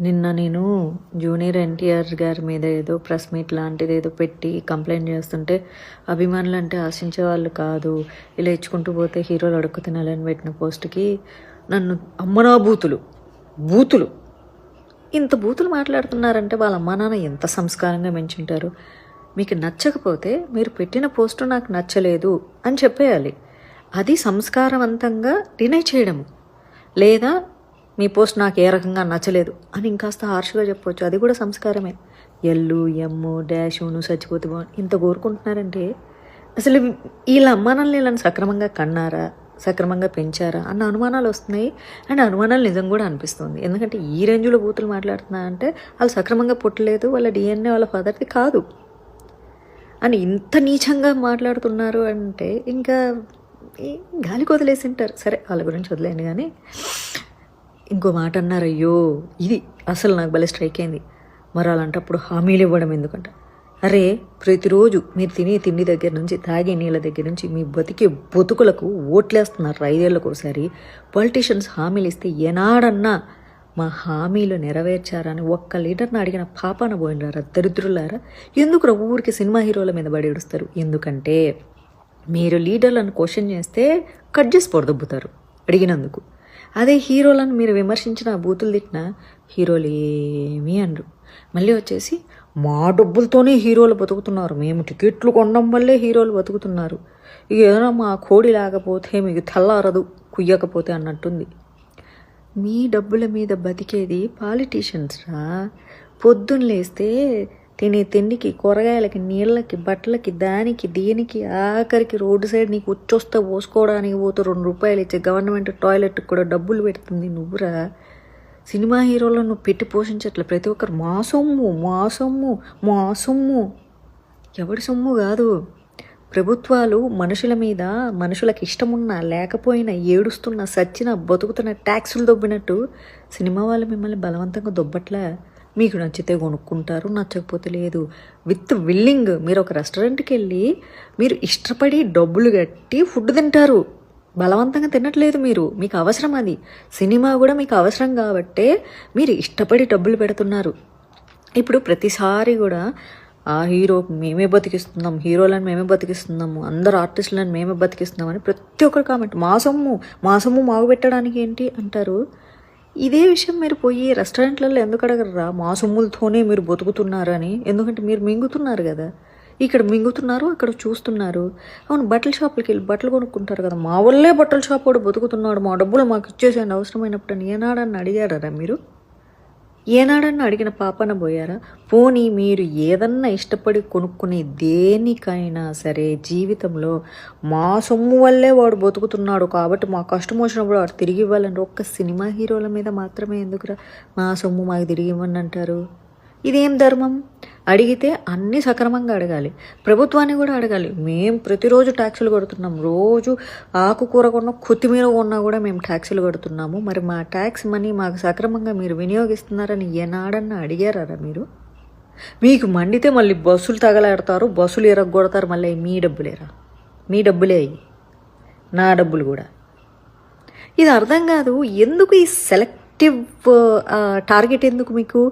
నిన్న నేను జూనియర్ ఎన్టీఆర్ గారి మీద ఏదో ప్రెస్ మీట్ లాంటిది ఏదో పెట్టి కంప్లైంట్ చేస్తుంటే అభిమానులు అంటే ఆశించే వాళ్ళు కాదు, ఇలా ఇచ్చుకుంటూ పోతే హీరోలు అడుక్కు తినాలని పెట్టిన పోస్ట్కి నన్ను అమ్మనా బూతులు బూతులు ఇంత బూతులు మాట్లాడుతున్నారంటే వాళ్ళ అమ్మా నాన్న ఎంత సంస్కారంగా పెంచుంటారు. మీకు నచ్చకపోతే మీరు పెట్టిన పోస్టు నాకు నచ్చలేదు అని చెప్పేయాలి. అది సంస్కారవంతంగా డినై చేయడము. లేదా మీ పోస్ట్ నాకు ఏ రకంగా నచ్చలేదు అని ఇంకాస్త హార్ష్గా చెప్పవచ్చు, అది కూడా సంస్కారమే. ఎల్లు ఎమ్ము డాష్ నువ్వు చచ్చిపోతే బాగుంది ఇంత కోరుకుంటున్నారంటే అసలు వీళ్ళ అమ్మానాలు వీళ్ళని సక్రమంగా కన్నారా, సక్రమంగా పెంచారా అన్న అనుమానాలు వస్తున్నాయి. అండ్ అనుమానాలు నిజం కూడా అనిపిస్తుంది. ఎందుకంటే ఈ రేంజ్లో బూతులు మాట్లాడుతున్నా అంటే వాళ్ళు సక్రమంగా పుట్టలేదు, వాళ్ళ డిఎన్ఏ వాళ్ళ ఫాదర్ది కాదు అని ఇంత నీచంగా మాట్లాడుతున్నారు అంటే ఇంకా గాలికి వదిలేసి ఉంటారు. సరే వాళ్ళ గురించి వదిలేండి. కానీ ఇంకో మాట అన్నారు, అయ్యో ఇది అసలు నాకు భలే స్ట్రైక్ అయింది. మరి అలాంటప్పుడు హామీలు ఇవ్వడం ఎందుకంట. అరే ప్రతిరోజు మీరు తినే తిండి దగ్గర నుంచి తాగే నీళ్ళ దగ్గర నుంచి మీ బతికే బతుకులకు ఓట్లేస్తున్నారు 5 ఏళ్ళకు ఒకసారి. పొలిటీషియన్స్ హామీలు ఇస్తే ఏనాడన్నా మా హామీలు నెరవేర్చారని ఒక్క లీడర్ని అడిగిన పాపాన పోయినారా దరిద్రులారా? ఎందుకు ఊరికి సినిమా హీరోల మీద పడి ఏడుస్తారు? ఎందుకంటే మీరు లీడర్లను క్వశ్చన్ చేస్తే కట్ చేసి పొడదొబ్బుతారు అడిగినందుకు. అదే హీరోలను మీరు విమర్శించిన బూతులు తిట్టిన హీరోలు ఏమీ అనరు. మళ్ళీ వచ్చేసి మా డబ్బులతోనే హీరోలు బతుకుతున్నారు, మేము టికెట్లు కొనడం వల్లే హీరోలు బతుకుతున్నారు, ఇక ఏదైనా మా కోడి లేకపోతే మీకు తెల్లారదు కుయ్యకపోతే అన్నట్టుంది. మీ డబ్బుల మీద బతికేది పాలిటీషియన్స్ రా. పొద్దున్న లేస్తే తినే తిండికి, కూరగాయలకి, నీళ్ళకి, బట్టలకి, దానికి దీనికి, ఆఖరికి రోడ్డు సైడ్ నీకు వచ్చొస్తే పోసుకోవడానికి పోతే 2 రూపాయలు ఇచ్చే గవర్నమెంట్ టాయిలెట్కి కూడా డబ్బులు పెడుతుంది నువ్వురా. సినిమా హీరోలను నువ్వు పెట్టి పోషించట్లే. ప్రతి ఒక్కరు మా సొమ్ము మా సొమ్ము మా సొమ్ము. ఎవడి సొమ్ము కాదు. ప్రభుత్వాలు మనుషుల మీద, మనుషులకు ఇష్టమున్నా లేకపోయినా, ఏడుస్తున్నా సచ్చినా బతుకుతున్న ట్యాక్సులు దొబ్బినట్టు సినిమా వాళ్ళు మిమ్మల్ని బలవంతంగా దొబ్బట్లే. మీకు నచ్చితే కొనుక్కుంటారు, నచ్చకపోతే లేదు. విత్ విల్లింగ్ మీరు ఒక రెస్టారెంట్కి వెళ్ళి మీరు ఇష్టపడి డబ్బులు కట్టి ఫుడ్ తింటారు. బలవంతంగా తినట్లేదు మీరు, మీకు అవసరం అది. సినిమా కూడా మీకు అవసరం కాబట్టే మీరు ఇష్టపడి డబ్బులు పెడుతున్నారు. ఇప్పుడు ప్రతిసారి కూడా ఆ హీరోకి మేమే బతికిస్తున్నాం, హీరోలను మేమే బతికిస్తున్నాము, అందరు ఆర్టిస్టులను మేమే బతికిస్తున్నామని ప్రతి ఒక్కరు కామెంట్. మా సొమ్ము మాగు పెట్టడానికి ఏంటి అంటారు. ఇదే విషయం మీరు పోయి రెస్టారెంట్లలో ఎందుకు అడగరా? మా సొమ్ములతోనే మీరు బతుకుతున్నారని. ఎందుకంటే మీరు మింగుతున్నారు కదా, ఇక్కడ మింగుతున్నారు, అక్కడ చూస్తున్నారు. అవును, బట్టల షాపులకి వెళ్ళి బట్టలు కొనుక్కుంటారు కదా, మా వల్లే బట్టల షాప్ కూడా బతుకుతున్నాడు, మా డబ్బులు మాకు ఇచ్చేసేయండి అవసరమైనప్పుడు అని ఏనాడని అడిగారా మీరు? ఏనాడన్నా అడిగిన పాపన పోయారా? పోనీ మీరు ఏదన్నా ఇష్టపడి కొనుక్కునే దేనికైనా సరే జీవితంలో మా సొమ్ము వల్లే వాడు బతుకుతున్నాడు కాబట్టి మా కష్టం వచ్చినప్పుడు వాడు తిరిగి ఇవ్వాలంటే ఒక్క సినిమా హీరోల మీద మాత్రమే ఎందుకురా మా సొమ్ము మాకు తిరిగి ఇవ్వని అంటారు? ఇదేం ధర్మం? అడిగితే అన్నీ సక్రమంగా అడగాలి. ప్రభుత్వాన్ని కూడా అడగాలి. మేము ప్రతిరోజు ట్యాక్సులు కడుతున్నాం, రోజు ఆకుకూర కొన్నా కొత్తిమీర కొన్నా కూడా మేము ట్యాక్సులు కడుతున్నాము. మరి మా ట్యాక్స్ మనీ మాకు సక్రమంగా మీరు వినియోగిస్తున్నారని ఏనాడన్నా అడిగారా మీరు? మీకు మండితే మళ్ళీ బస్సులు తగలాడతారు, బస్సులు ఎరగొడతారు. మళ్ళీ మీ డబ్బులేరా? మీ డబ్బులే అయ్యి, నా డబ్బులు కూడా. ఇది అర్థం కాదు. ఎందుకు ఈ సెలెక్టివ్ టార్గెట్? ఎందుకు మీకు?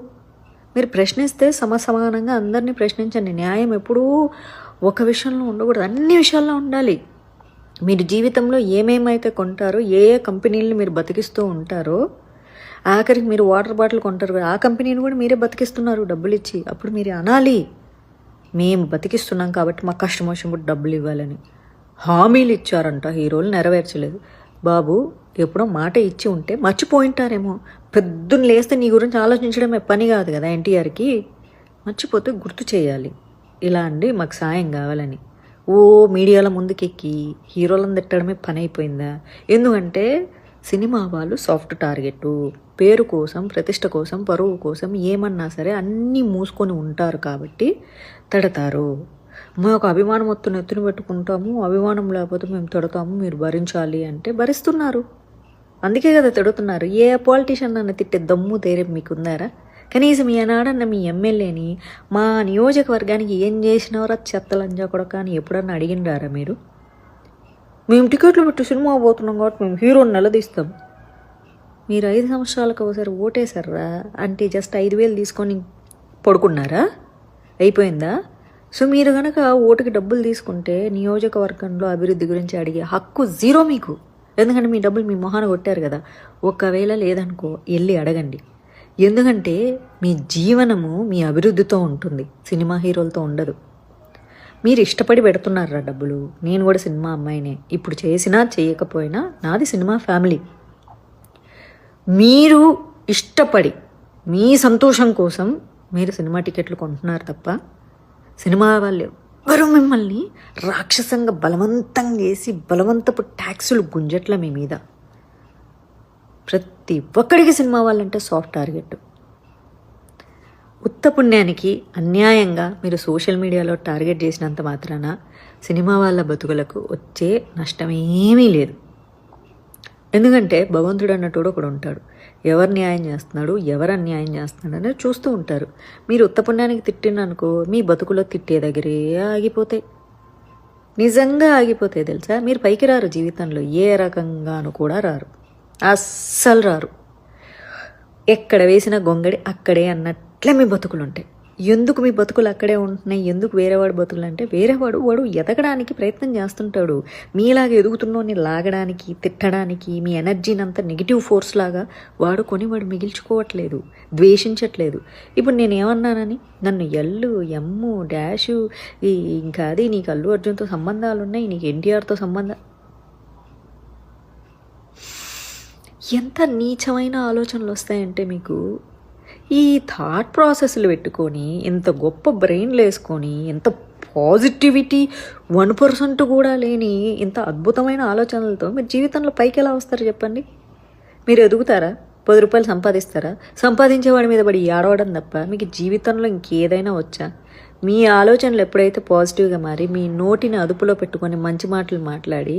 మీరు ప్రశ్నిస్తే సమానంగా అందరినీ ప్రశ్నించండి. న్యాయం ఎప్పుడూ ఒక విషయంలో ఉండకూడదు, అన్ని విషయాల్లో ఉండాలి. మీరు జీవితంలో ఏమేమైతే కొంటారో, ఏ ఏ కంపెనీలను మీరు బతికిస్తూ ఉంటారో, ఆఖరికి మీరు వాటర్ బాటిల్ కొంటారు, ఆ కంపెనీని కూడా మీరే బతికిస్తున్నారు డబ్బులు ఇచ్చి. అప్పుడు మీరు అనాలి, మేము బతికిస్తున్నాం కాబట్టి మాకు కష్టం వచ్చినప్పుడు డబ్బులు ఇవ్వాలని. హామీలు ఇచ్చారంట హీరోలు, నెరవేర్చలేదు. బాబు ఎప్పుడో మాట ఇచ్చి ఉంటే మర్చిపోయింటారేమో. పొద్దున్న లేస్తే నీ గురించి ఆలోచించడమే పని కాదు కదా ఎన్టీఆర్కి. మర్చిపోతే గుర్తు చేయాలి, ఇలా అండి మాకు సాయం కావాలని. ఓ మీడియాల ముందుకెక్కి హీరోలను తిట్టడమే పని అయిపోయిందా? ఎందుకంటే సినిమా వాళ్ళు సాఫ్ట్ టార్గెట్. పేరు కోసం, ప్రతిష్ట కోసం, పరువు కోసం ఏమన్నా సరే అన్నీ మూసుకొని ఉంటారు కాబట్టి తిడతారు. మాకు అభిమానం మొత్తం ఎత్తుని పెట్టుకుంటాము, అభిమానం లేకపోతే మేము తిడతాము, మీరు భరించాలి అంటే భరిస్తున్నారు. అందుకే కదా తిడుతున్నారు. ఏ పాలిటీషియన్ నన్ను తిట్టే దమ్ము ధైర్యం మీకు ఉందారా? కనీసం ఏనాడన్న మీ ఎమ్మెల్యేని మా నియోజకవర్గానికి ఏం చేసినవరా చెత్తలంజా కూడా కానీ ఎప్పుడన్నా అడిగినరా మీరు? మేము టికెట్లు పెట్టి సినిమా పోతున్నాం కాబట్టి మేము హీరోని నిలదీస్తాం. మీరు 5 సంవత్సరాలకు ఒకసారి ఓటేశారా అంటే జస్ట్ 5,000 తీసుకొని పడుకున్నారా? అయిపోయిందా? సో మీరు కనుక ఓటుకి డబ్బులు తీసుకుంటే నియోజకవర్గంలో అభివృద్ధి గురించి అడిగే హక్కు జీరో మీకు. ఎందుకంటే మీ డబ్బులు మీ మొహాన కొట్టారు కదా. ఒకవేళ లేదనుకో వెళ్ళి అడగండి. ఎందుకంటే మీ జీవనము మీ అభివృద్ధితో ఉంటుంది, సినిమా హీరోలతో ఉండదు. మీరు ఇష్టపడి పెడుతున్నారా డబ్బులు? నేను కూడా సినిమా అమ్మాయినే. ఇప్పుడు చేసినా చేయకపోయినా నాది సినిమా ఫ్యామిలీ. మీరు ఇష్టపడి మీ సంతోషం కోసం మీరు సినిమా టికెట్లు కొంటున్నారు తప్ప సినిమా వాళ్ళు ఎవ్వరూ మిమ్మల్ని రాక్షసంగా బలవంతం చేసి బలవంతపు ట్యాక్సులు గుంజట్ల మీ మీద. ప్రతి ఒక్కడికి సినిమా వాళ్ళంటే సాఫ్ట్ టార్గెట్. ఉత్త పుణ్యానికి అన్యాయంగా మీరు సోషల్ మీడియాలో టార్గెట్ చేసినంత మాత్రాన సినిమా వాళ్ళ బతుకులకు వచ్చే నష్టం ఏమీ లేదు. ఎందుకంటే భగవంతుడు అన్నట్టు ఒకడు ఉంటాడు. ఎవరు న్యాయం చేస్తున్నాడు, ఎవరు అన్యాయం చేస్తున్నాడు అనేది చూస్తూ ఉంటారు. మీరు ఉత్త పుణ్యానికి తిట్టిననుకో మీ బతుకులో తిట్టే దగ్గరే ఆగిపోతాయి. నిజంగా ఆగిపోతాయి తెలుసా. మీరు పైకి రారు జీవితంలో, ఏ రకంగానూ కూడా రారు, అస్సలు రారు. ఎక్కడ వేసిన గొంగడి అక్కడే అన్నట్లే మీ బతుకులు ఉంటాయి. ఎందుకు మీ బతుకులు అక్కడే ఉంటున్నాయి, ఎందుకు వేరేవాడు బతుకులు అంటే వాడు ఎదగడానికి ప్రయత్నం చేస్తుంటాడు. మీలాగా ఎదుగుతున్నోని లాగడానికి, తిట్టడానికి మీ ఎనర్జీని అంతా నెగిటివ్ ఫోర్స్ లాగా వాడు మిగిల్చుకోవట్లేదు, ద్వేషించట్లేదు. ఇప్పుడు నేను ఏమన్నానని నన్ను ఎల్లు ఎమ్ము డాషు ఇంకా అది నీకు అల్లు అర్జున్తో సంబంధాలు ఉన్నాయి, నీకు ఎన్టీఆర్తో సంబంధం. ఎంత నీచమైన ఆలోచనలు వస్తాయంటే మీకు. ఈ థాట్ ప్రాసెస్లు పెట్టుకొని ఎంత గొప్ప బ్రెయిన్లు వేసుకొని ఎంత పాజిటివిటీ 1% కూడా లేని ఇంత అద్భుతమైన ఆలోచనలతో మీరు జీవితంలో పైకి ఎలా వస్తారు చెప్పండి? మీరు ఎదుగుతారా? 10 రూపాయలు సంపాదిస్తారా? సంపాదించేవాడి మీద పడి ఏడవడం తప్ప మీకు జీవితంలో ఇంకేదైనా వచ్చా? మీ ఆలోచనలు ఎప్పుడైతే పాజిటివ్గా మారి మీ నోటిని అదుపులో పెట్టుకొని మంచి మాటలు మాట్లాడి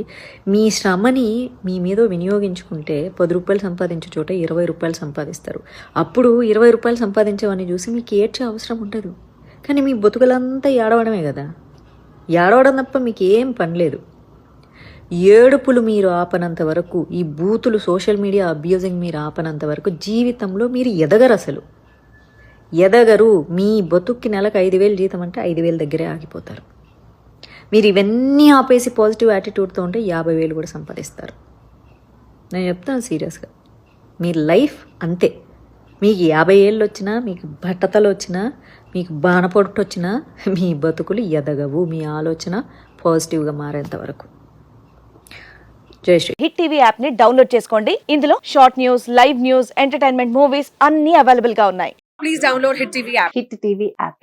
మీ శ్రమని మీ మీద వినియోగించుకుంటే 10 రూపాయలు సంపాదించే చోట 20 రూపాయలు సంపాదిస్తారు. అప్పుడు 20 రూపాయలు సంపాదించేవని చూసి మీకు ఏడ్చే అవసరం ఉండదు. కానీ మీ బతుకులంతా ఏడవడమే కదా. ఏడవడం తప్ప మీకు ఏం పని లేదు. ఏడుపులు మీరు ఆపనంత వరకు, ఈ బూతులు సోషల్ మీడియా అబ్యూజింగ్ మీరు ఆపనంత వరకు జీవితంలో మీరు ఎదగరు. అసలు ఎదగరు. మీ బతుక్కి నెలకు 5,000 జీతం అంటే 5,000 దగ్గరే ఆగిపోతారు. మీరు ఇవన్నీ ఆపేసి పాజిటివ్ యాటిట్యూడ్తో ఉంటే 50,000 కూడా సంపాదిస్తారు. నేను చెప్తాను సీరియస్గా. మీ లైఫ్ అంతే. మీకు 50 ఏళ్ళు వచ్చినా, మీకు బట్టతలు వచ్చినా, మీకు బాణపొట్టు వచ్చినా మీ బతుకులు ఎదగవు. మీ ఆలోచన పాజిటివ్గా మారేంత వరకు. జై శ్రీ. హిట్ టీవీ యాప్ ని డౌన్లోడ్ చేసుకోండి. ఇందులో short news, live news, entertainment movies అన్ని అవైలబుల్ గా ఉన్నాయి. Please download hit TV app.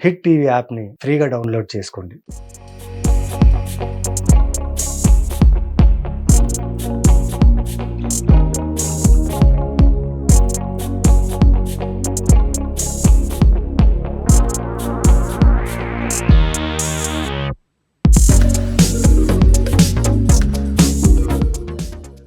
Hit TV app ని ఫ్రీగా డౌన్లోడ్ చేసుకోండి.